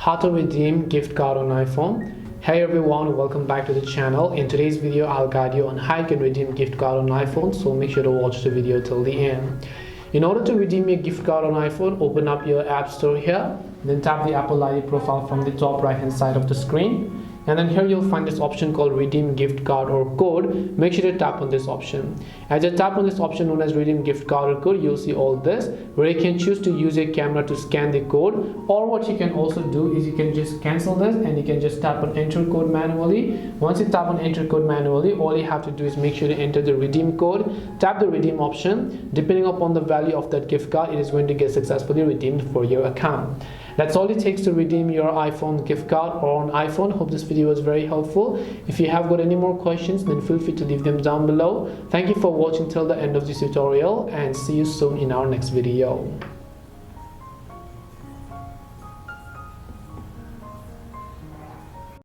how to redeem gift card on iPhone. Hey everyone, welcome back to the channel. In today's video I'll guide you on how you can redeem gift card on iPhone, so make sure to watch the video till the end. In order to redeem your gift card on iPhone, open up your app store here, then tap the Apple ID profile from the top right hand side of the screen, and then here you'll find this option called redeem gift card or code. Make sure to tap on this option. As you tap on this option known as redeem gift card or code, you'll see all this where you can choose to use your camera to scan the code, or what you can also do is you can just cancel this and you can just tap on enter code manually. Once you tap on enter code manually, all you have to do is make sure to enter the redeem code, tap the redeem option. Depending upon the value of that gift card, it is going to get successfully redeemed for your account. That's all it takes to redeem your iPhone gift card or on iPhone. Hope this video was very helpful. If you have got any more questions, then feel free to leave them down below. Thank you for watching till the end of this tutorial, and see you soon in our next video.